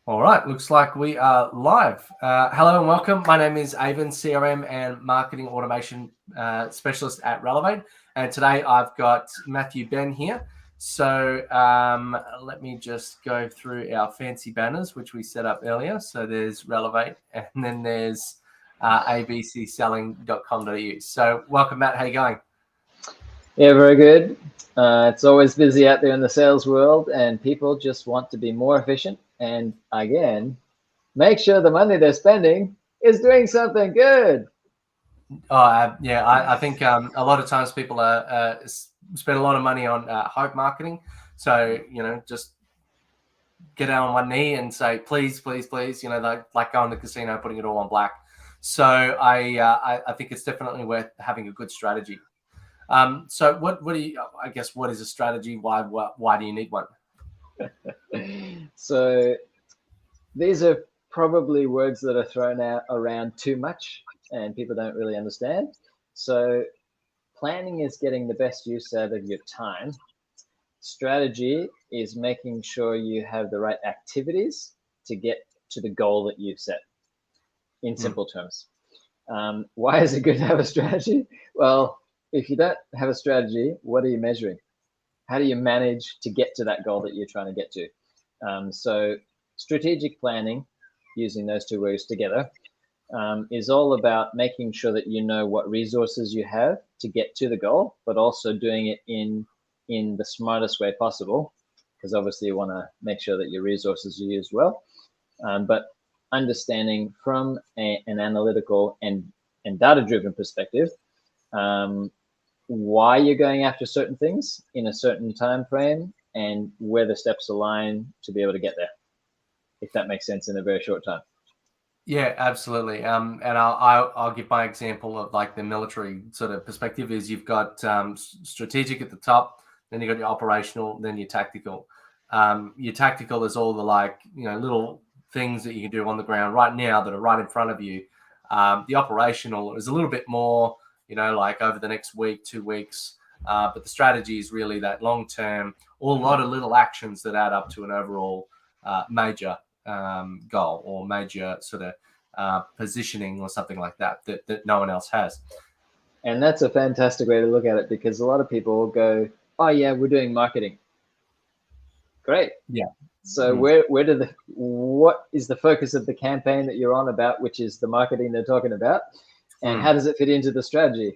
All right, looks like we are live. Hello and welcome. My name is Avon, CRM and Marketing Automation Specialist at Relevate. And today I've got Matthew Ben here. So let me just go through our fancy banners, which we set up earlier. So there's Relevate and then there's abcselling.com.au. So welcome, Matt. How you going? Yeah, very good. It's always busy out there in the sales world, and people just want to be more efficient and, again, make sure the money they're spending is doing something good. Yeah, I think a lot of times people spend a lot of money on hope marketing. So, just get down on one knee and say, please, please, please, like going to the casino, putting it all on black. So I think it's definitely worth having a good strategy. So what do you, I guess, what is a strategy? Why do you need one? So these are probably words that are thrown out around too much and people don't really understand. So planning is getting the best use out of your time. Strategy is making sure you have the right activities to get to the goal that you've set, in simple terms. Why is it good to have a strategy? Well, if you don't have a strategy, what are you measuring? How do you manage to get to that goal that you're trying to get to? So strategic planning, using those two words together, is all about making sure that you know what resources you have to get to the goal, but also doing it in the smartest way possible, because obviously you want to make sure that your resources are used well. But understanding from an analytical and data-driven perspective, why you're going after certain things in a certain time frame and where the steps align to be able to get there, if that makes sense in a very short time. Yeah, absolutely. And I'll give my example of like the military sort of perspective is you've got strategic at the top, then you've got your operational, then your tactical. Your tactical is all the little things that you can do on the ground right now that are right in front of you. The operational is a little bit more, like over the next week, 2 weeks. But the strategy is really that long term, or a lot of little actions that add up to an overall major goal or major sort of positioning or something like that no one else has. And that's a fantastic way to look at it, because a lot of people go, oh yeah, we're doing marketing. Great. Yeah. So what is the focus of the campaign that you're on about, which is the marketing they're talking about, and how does it fit into the strategy?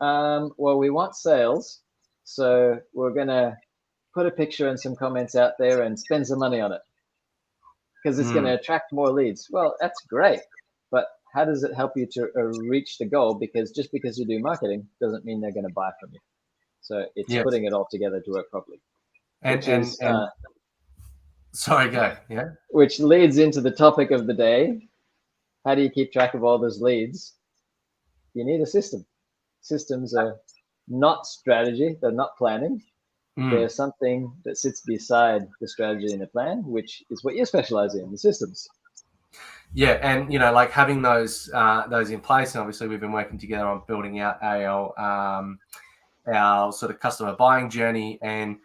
Well, we want sales, so we're gonna put a picture and some comments out there and spend some money on it because it's going to attract more leads. Well, that's great, but how does it help you to reach the goal? Because just because you do marketing doesn't mean they're going to buy from you. So it's putting it all together to work properly. Sorry, go. Yeah. Which leads into the topic of the day. How do you keep track of all those leads? You need a system. Systems are not strategy. They're not planning. There's something that sits beside the strategy and the plan, which is what you specialize in, the systems. Yeah, and like having those in place, and obviously we've been working together on building out our sort of customer buying journey, and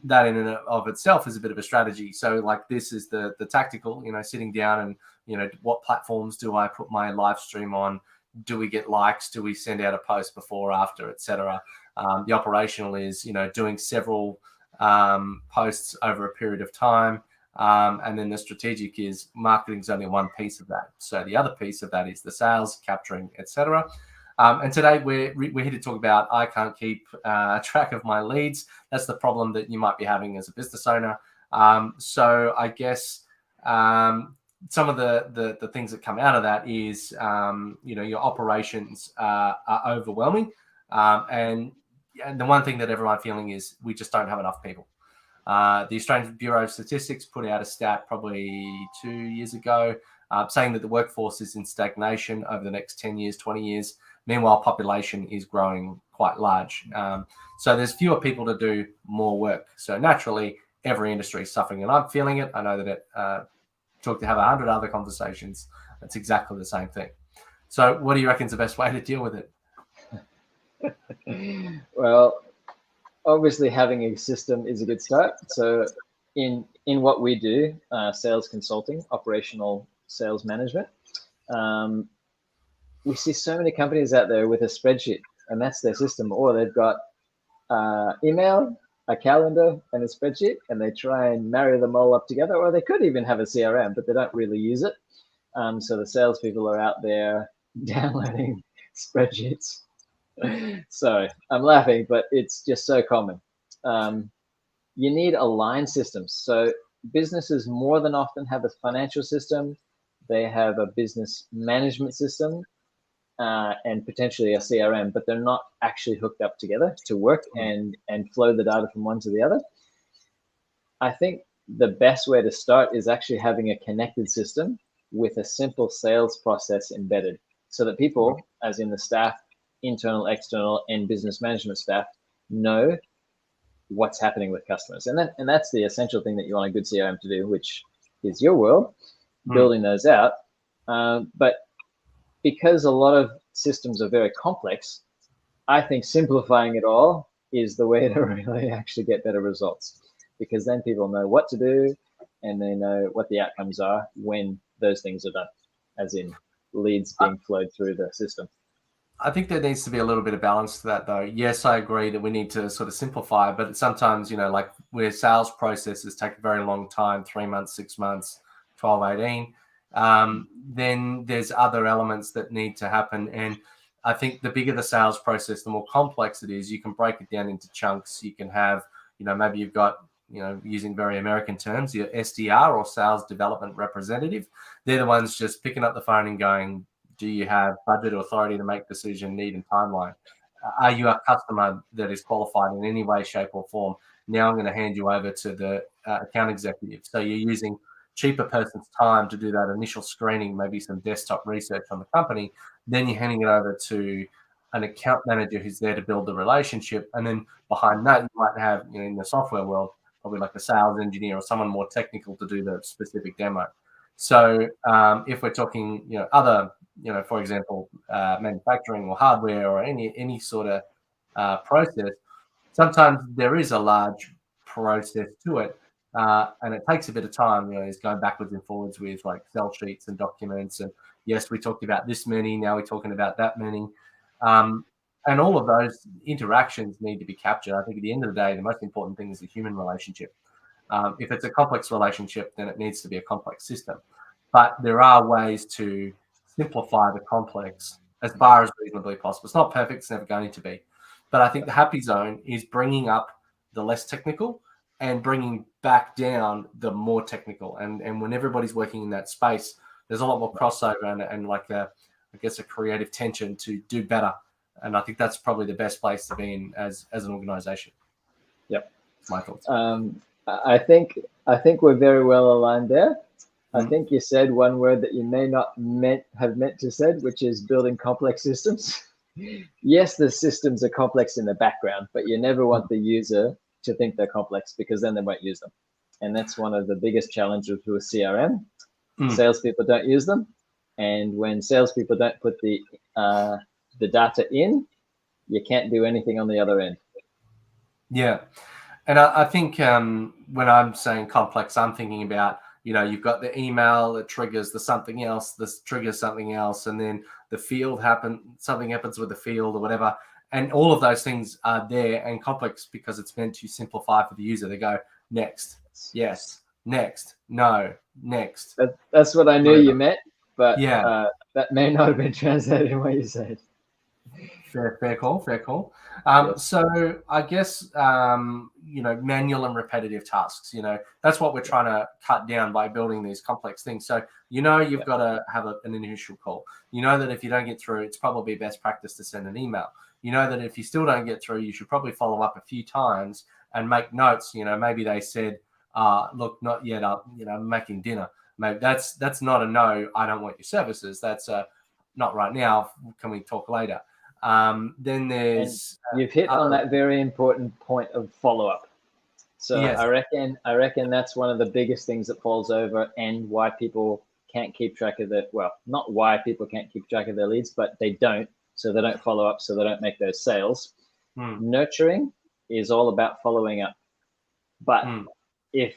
that in and of itself is a bit of a strategy. So like this is the tactical, sitting down and what platforms do I put my live stream on? Do we get likes? Do we send out a post before, after, etc.? The operational is doing several posts over a period of time, and then the strategic is marketing is only one piece of that. So the other piece of that is the sales, capturing, etc. And today we're here to talk about I can't keep track of my leads. That's the problem that you might be having as a business owner. So I guess some of the things that come out of that is your operations are overwhelming, and the one thing that everyone's feeling is we just don't have enough people. The Australian Bureau of Statistics put out a stat probably 2 years ago saying that the workforce is in stagnation over the next 10 years, 20 years. Meanwhile, population is growing quite large. So there's fewer people to do more work. So naturally, every industry is suffering, and I'm feeling it. I know that to have 100 other conversations, it's exactly the same thing. So what do you reckon is the best way to deal with it? Well, obviously having a system is a good start. So in in what we do, sales consulting, operational sales management, we see so many companies out there with a spreadsheet, and that's their system, or they've got email, a calendar, and a spreadsheet, and they try and marry them all up together, or they could even have a CRM, but they don't really use it. So the salespeople are out there downloading spreadsheets. So I'm laughing, but it's just so common. You need aligned systems. So businesses more than often have a financial system, they have a business management system, and potentially a CRM, but they're not actually hooked up together to work and flow the data from one to the other. I think the best way to start is actually having a connected system with a simple sales process embedded, so that people, as in the staff, internal, external, and business management staff, know what's happening with customers. And that's the essential thing that you want a good CRM to do, which is your world, building those out. But because a lot of systems are very complex, I think simplifying it all is the way to really actually get better results, because then people know what to do and they know what the outcomes are when those things are done, as in leads being flowed through the system. I think there needs to be a little bit of balance to that, though. Yes, I agree that we need to sort of simplify, but sometimes, like where sales processes take a very long time, 3 months, 6 months, 12, 18, then there's other elements that need to happen. And I think the bigger the sales process, the more complex it is. You can break it down into chunks. You can have, maybe you've got, using very American terms, your SDR, or sales development representative. They're the ones just picking up the phone and going, do you have budget authority to make decision, need, and timeline? Are you a customer that is qualified in any way, shape, or form? Now I'm going to hand you over to the account executive. So you're using cheaper person's time to do that initial screening, maybe some desktop research on the company. Then you're handing it over to an account manager who's there to build the relationship. And then behind that, you might have, in the software world, probably like a sales engineer or someone more technical to do the specific demo. So if we're talking, other, for example, manufacturing or hardware or any sort of process, sometimes there is a large process to it, and it takes a bit of time. It's going backwards and forwards with like sell sheets and documents. And yes, we talked about this many. Now we're talking about that many. And all of those interactions need to be captured. I think at the end of the day, the most important thing is the human relationship. If it's a complex relationship, then it needs to be a complex system. But there are ways to simplify the complex as far as reasonably possible. It's not perfect. It's never going to be. But I think the happy zone is bringing up the less technical and bringing back down the more technical. And when everybody's working in that space, there's a lot more crossover and like a creative tension to do better. And I think that's probably the best place to be in as an organization. Yep. My thoughts. I think we're very well aligned there. I think you said one word that you may not have meant to said, which is building complex systems. Yes, the systems are complex in the background, but you never want the user to think they're complex, because then they won't use them. And that's one of the biggest challenges with CRM. Salespeople don't use them. And when salespeople don't put the data in, you can't do anything on the other end. Yeah. And I think when I'm saying complex, I'm thinking about, you've got the email that triggers the something else, this triggers something else, and then the field something happens with the field or whatever. And all of those things are there and complex because it's meant to simplify for the user. They go, next, yes, next, no, next. That's what I knew you meant, but yeah, that may not have been translated in what you said. Fair call. Yes. So I guess, manual and repetitive tasks, that's what we're trying to cut down by building these complex things. So, you've got to have an initial call. That if you don't get through, it's probably best practice to send an email. That if you still don't get through, you should probably follow up a few times and make notes. Maybe they said, look, not yet, I'm making dinner. Maybe that's not a no, I don't want your services. That's a not right now. Can we talk later? Then there's you've hit on that very important point of follow-up. So yes. I reckon that's one of the biggest things that falls over, and why people can't keep track of not why people can't keep track of their leads, but they don't. So they don't follow up, so they don't make those sales. Nurturing is all about following up. But if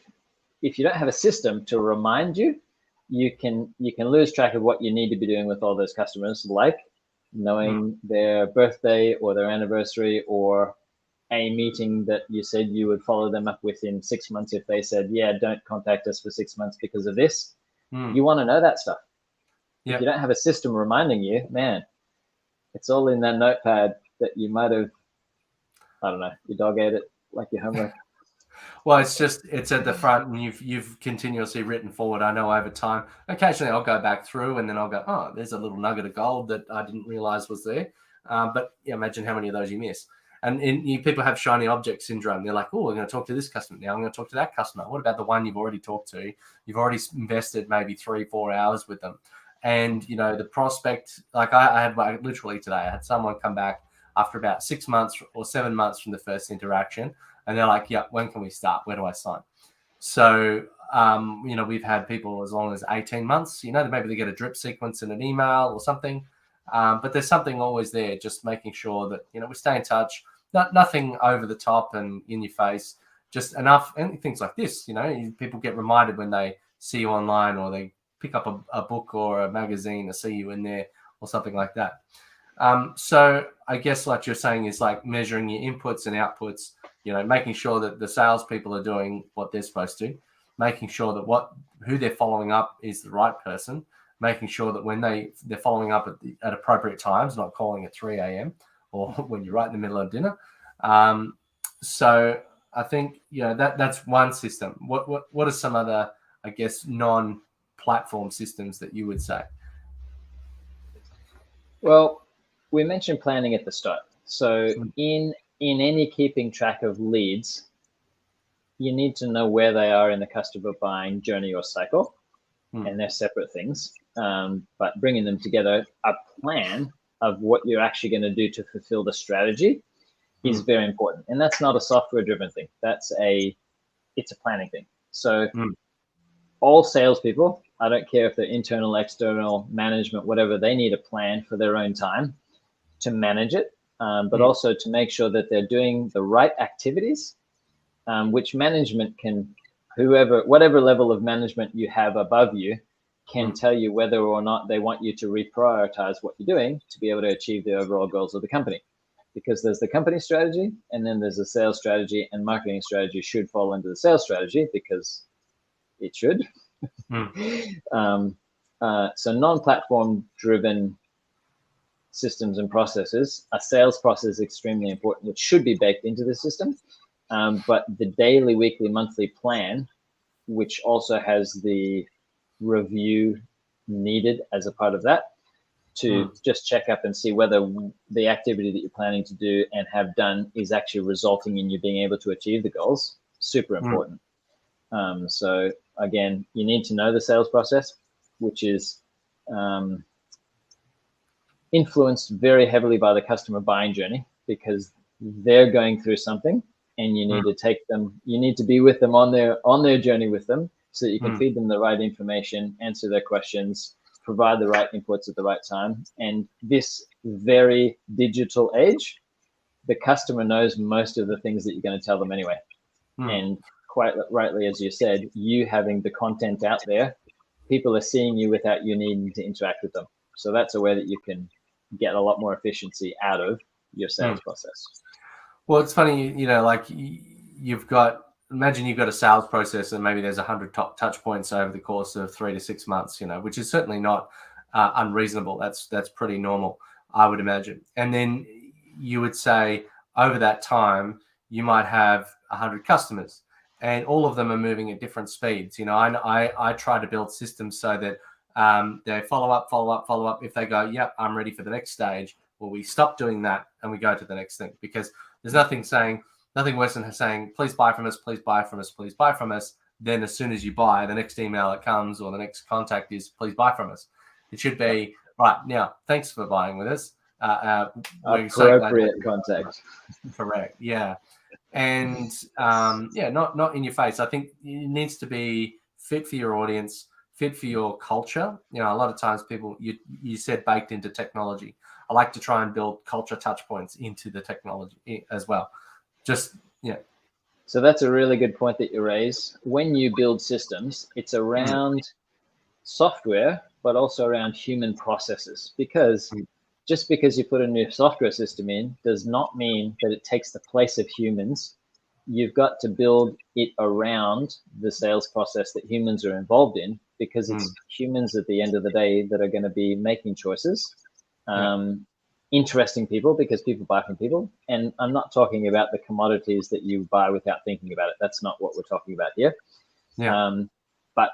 if you don't have a system to remind you, you can lose track of what you need to be doing with all those customers, like knowing their birthday or their anniversary, or a meeting that you said you would follow them up with in 6 months if they said, yeah, don't contact us for 6 months because of this. You want to know that stuff. Yep. If you don't have a system reminding you, man, it's all in that notepad that you might have, I don't know, your dog ate it like your homework. Well, it's at the front, and you've continuously written forward. I know over time, occasionally I'll go back through, and then I'll go, oh, there's a little nugget of gold that I didn't realize was there. But yeah, imagine how many of those you miss. And people have shiny object syndrome. They're like, oh, I'm going to talk to this customer now. I'm going to talk to that customer. What about the one you've already talked to? You've already invested maybe 3-4 hours with them. And, the prospect, like I had literally today, I had someone come back after about 6 months or 7 months from the first interaction. And they're like, yeah, when can we start? Where do I sign? So, we've had people as long as 18 months, maybe they get a drip sequence in an email or something. But there's something always there, just making sure that, we stay in touch, nothing over the top and in your face, just enough. And things like this, people get reminded when they see you online, or they pick up a book or a magazine or see you in there or something like that. So I guess what you're saying is like measuring your inputs and outputs, making sure that the salespeople are doing what they're supposed to, making sure that who they're following up is the right person, making sure that when they're following up at appropriate times, not calling at 3 a.m. or when you're right in the middle of dinner. So I think, that's one system. What are some other, I guess, non-platform systems that you would say? Well, we mentioned planning at the start. So in any keeping track of leads, you need to know where they are in the customer buying journey or cycle, and they're separate things. But bringing them together, a plan of what you're actually going to do to fulfill the strategy is very important. And that's not a software-driven thing. It's a planning thing. So all salespeople, I don't care if they're internal, external, management, whatever, they need a plan for their own time to manage it, but also to make sure that they're doing the right activities, which management can, whatever level of management you have above you, can tell you whether or not they want you to reprioritize what you're doing to be able to achieve the overall goals of the company. Because there's the company strategy, and then there's a sales strategy, and marketing strategy should fall into the sales strategy because it should. So non-platform driven systems and processes, a sales process is extremely important, which should be baked into the system. But the daily, weekly, monthly plan, which also has the review needed as a part of that, to just check up and see whether the activity that you're planning to do and have done is actually resulting in you being able to achieve the goals. Super important. So again, you need to know the sales process, which is influenced very heavily by the customer buying journey, because they're going through something, and you need to take them, you need to be with them on their journey with them, so that you can feed them the right information, answer their questions, provide the right inputs at the right time. And this very digital age, the customer knows most of the things that you're going to tell them anyway. And quite rightly, as you said, you having the content out there, people are seeing you without you needing to interact with them. So that's a way that you can get a lot more efficiency out of your sales process. Well, it's funny, like imagine you've got a sales process and maybe there's 100 top touch points over the course of 3 to 6 months, which is certainly not unreasonable. That's pretty normal, I would imagine. And then you would say over that time, you might have 100 customers, and all of them are moving at different speeds. I try to build systems so that they follow up. If they go, yep, I'm ready for the next stage, well, we stop doing that and we go to the next thing, because there's nothing worse than saying, please buy from us, please buy from us, please buy from us. Then as soon as you buy, the next email that comes or the next contact is, please buy from us. It should be, right, now, thanks for buying with us. Appropriate contact. Correct, yeah. And not in your face. I think it needs to be fit for your audience, fit for your culture. A lot of times people, you said baked into technology. I like to try and build culture touch points into the technology as well. Just, So that's a really good point that you raise. When you build systems, it's around software, but also around human processes. Because just because you put a new software system in does not mean that it takes the place of humans. You've got to build it around the sales process that humans are involved in, because it's humans at the end of the day that are going to be making choices. Interesting people, because people buy from people. And I'm not talking about the commodities that you buy without thinking about it. That's not what we're talking about here. But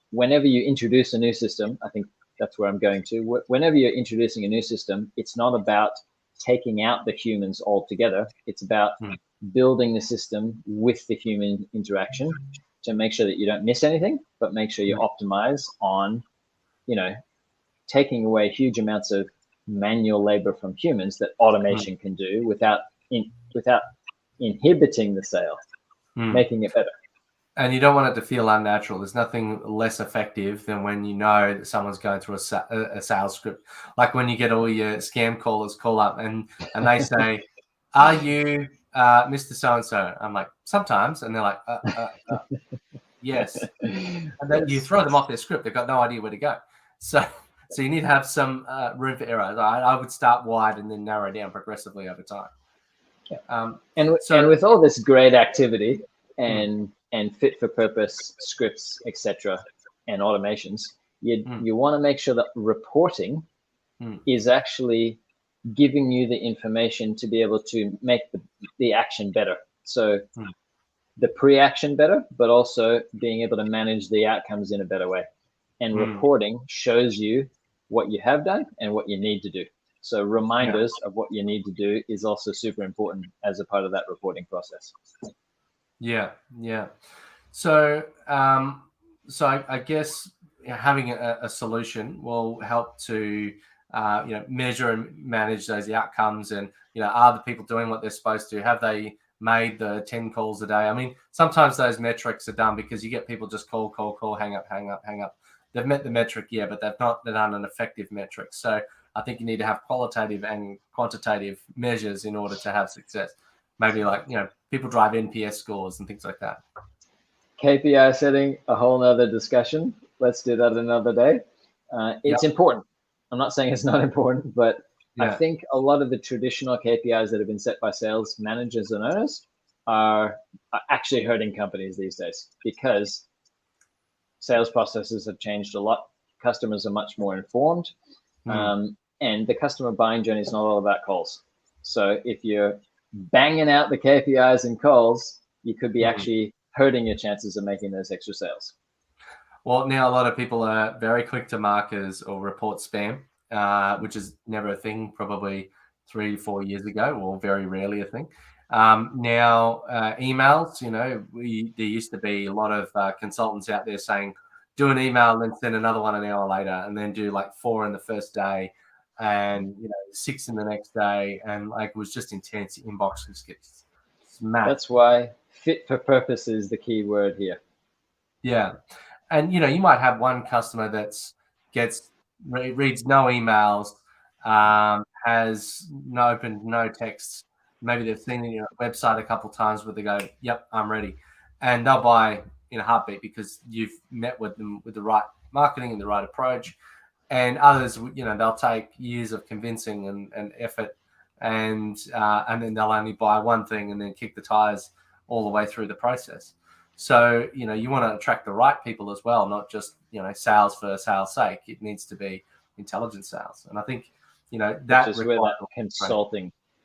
whenever you introduce a new system, I think that's where I'm going to. Whenever you're introducing a new system, it's not about taking out the humans altogether. It's about building the system with the human interaction to make sure that you don't miss anything, but make sure you optimize on, taking away huge amounts of manual labor from humans that automation can do without inhibiting the sale, making it better. And you don't want it to feel unnatural. There's nothing less effective than when you know that someone's going through a sales script. Like when you get all your scam callers call up and they say, "Are you Mr. So-and-so?" I'm like, "Sometimes." And they're like, yes. And then you throw them off their script. They've got no idea where to go. So you need to have some room for error. I would start wide and then narrow down progressively over time. And with all this great activity and fit for purpose scripts, etc., and automations, you want to make sure that reporting is actually giving you the information to be able to make the action better. So the pre-action better, but also being able to manage the outcomes in a better way. And reporting shows you what you have done and what you need to do. So reminders of what you need to do is also super important as a part of that reporting process. Yeah. So, I guess having a solution will help to, measure and manage those outcomes. And, are the people doing what they're supposed to? Have they made the 10 calls a day? I mean, sometimes those metrics are done because you get people just call, hang up. They've met the metric, but they've not done an effective metric. So I think you need to have qualitative and quantitative measures in order to have success. Maybe like, people drive NPS scores and things like that. KPI setting, a whole nother discussion. Let's do that another day. It's important. I'm not saying it's not important, but I think a lot of the traditional KPIs that have been set by sales managers and owners are actually hurting companies these days, because sales processes have changed a lot. Customers are much more informed, and the customer buying journey is not all about calls. So if you're banging out the KPIs and calls, you could be actually hurting your chances of making those extra sales. Well, now a lot of people are very quick to mark as or report spam, which is never a thing, probably 3-4 years ago, or very rarely a thing. Now, emails, there used to be a lot of consultants out there saying, do an email and then send another one an hour later, and then do like 4 in the first day and 6 in the next day. And like, it was just intense. Inbox just gets smashed. That's why fit for purpose is the key word here. Yeah. And, you might have one customer reads no emails, has opened no texts. Maybe they've seen your website a couple of times where they go, yep, I'm ready. And they'll buy in a heartbeat because you've met with them with the right marketing and the right approach. And others, they'll take years of convincing and effort, and then they'll only buy one thing and then kick the tires all the way through the process. So, you want to attract the right people as well, not just, sales for sales sake. It needs to be intelligent sales. And I think, that is where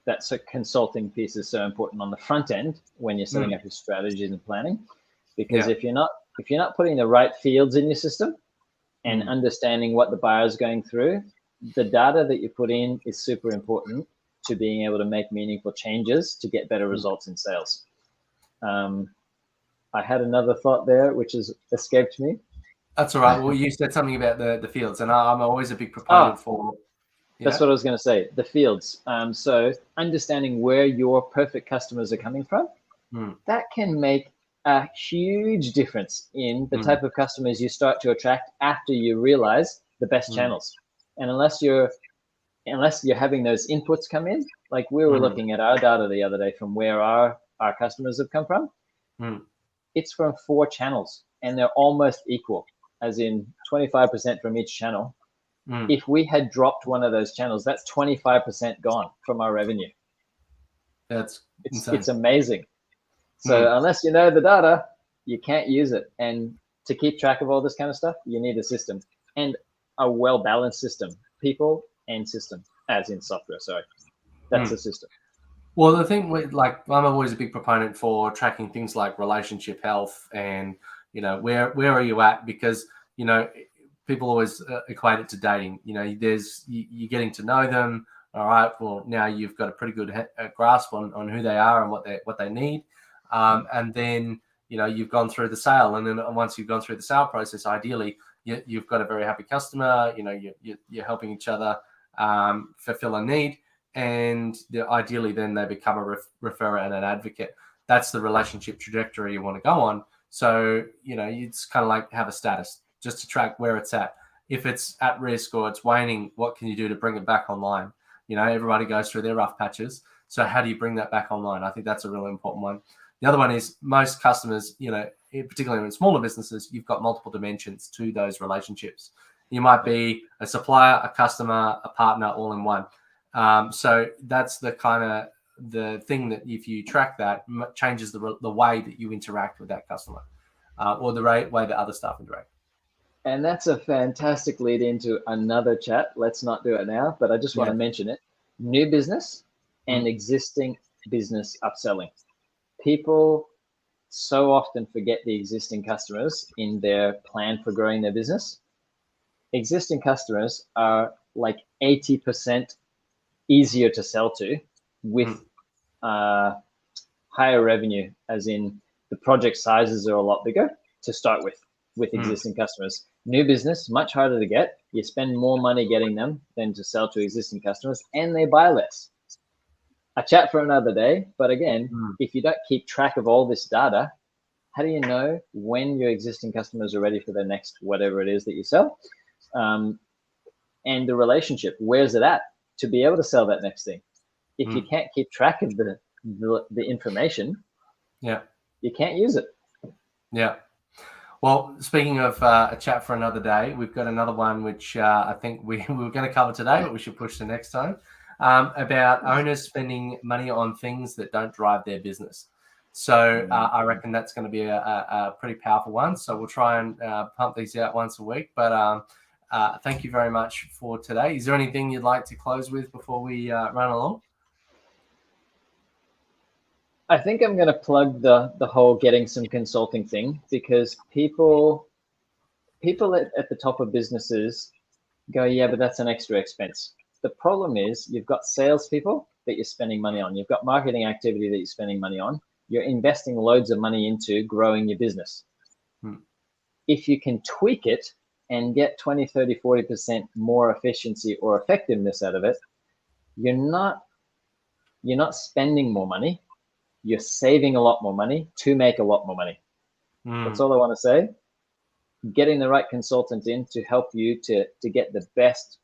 that consulting piece is so important on the front end when you're setting up your strategies and planning. Because if you're not putting the right fields in your system and understanding what the buyer is going through, the data that you put in is super important to being able to make meaningful changes to get better results in sales. I had another thought there, which has escaped me. That's all right. Well, you said something about the fields, and I'm always a big proponent for. That's what I was going to say, the fields. So understanding where your perfect customers are coming from, that can make a huge difference in the type of customers you start to attract after you realize the best channels. And unless you're having those inputs come in, like we were looking at our data the other day from where our our customers have come from, Mm. it's from 4 channels, and they're almost equal, as in 25% from each channel. Mm. If we had dropped one of those channels, that's 25% gone from our revenue. That's insane. It's amazing. So unless you know the data, you can't use it. And to keep track of all this kind of stuff, you need a system, and a well-balanced system, people and system, as in software. Sorry, that's a system. Well, the thing with, like, I'm always a big proponent for tracking things like relationship health and, you know, where are you at? Because, you know, people always equate it to dating. You know, you're getting to know them. All right, well, now you've got a pretty good grasp on who they are and what they need. And then, you know, you've gone through the sale, and then once you've gone through the sale process, ideally, you've got a very happy customer. You know, you're helping each other fulfill a need. And ideally then they become a referrer and an advocate. That's the relationship trajectory you want to go on. So, you know, it's kind of like have a status just to track where it's at. If it's at risk or it's waning, what can you do to bring it back online? You know, everybody goes through their rough patches. So how do you bring that back online? I think that's a really important one. The other one is most customers, you know, particularly in smaller businesses, you've got multiple dimensions to those relationships. You might be a supplier, a customer, a partner, all in one. So that's the kind of the thing that if you track that, changes the way that you interact with that customer, or the way that other staff interact. And that's a fantastic lead into another chat. Let's not do it now, but I just want to mention it. New business and existing business upselling. People so often forget the existing customers in their plan for growing their business. Existing customers are like 80% easier to sell to with higher revenue, as in the project sizes are a lot bigger to start with existing customers. New business, much harder to get. You spend more money getting them than to sell to existing customers, and they buy less. A chat for another day, but again, if you don't keep track of all this data, how do you know when your existing customers are ready for the next whatever it is that you sell? And the relationship, where's it at to be able to sell that next thing? If you can't keep track of the information, you can't use it. Yeah. Well, speaking of a chat for another day, we've got another one which I think we were going to cover today, but we should push to next time, about owners spending money on things that don't drive their business. So I reckon that's going to be a pretty powerful one. So we'll try and pump these out once a week. But thank you very much for today. Is there anything you'd like to close with before we run along? I think I'm going to plug the whole getting some consulting thing, because people at the top of businesses go, yeah, but that's an extra expense. The problem is you've got salespeople that you're spending money on. You've got marketing activity that you're spending money on. You're investing loads of money into growing your business. If you can tweak it and get 20, 30, 40% more efficiency or effectiveness out of it, you're not spending more money. You're saving a lot more money to make a lot more money. That's all I want to say. Getting the right consultant in to help you to get the best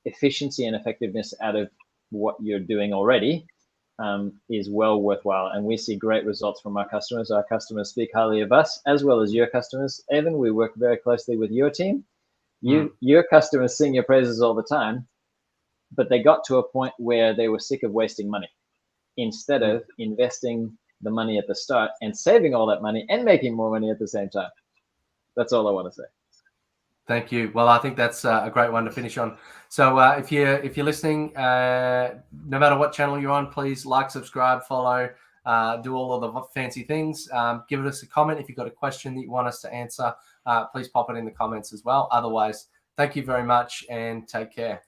efficiency and effectiveness out of what you're doing already is well worthwhile. And we see great results from our customers. Our customers speak highly of us, as well as your customers. Evan, we work very closely with your team. Your customers sing your praises all the time, but they got to a point where they were sick of wasting money. Instead of investing the money at the start and saving all that money and making more money at the same time. That's all I want to say. Thank you. Well, I think that's a great one to finish on. So if you're listening, no matter what channel you're on, please like, subscribe, follow, do all of the fancy things. Give us a comment if you've got a question that you want us to answer. Please pop it in the comments as well. Otherwise, thank you very much and take care.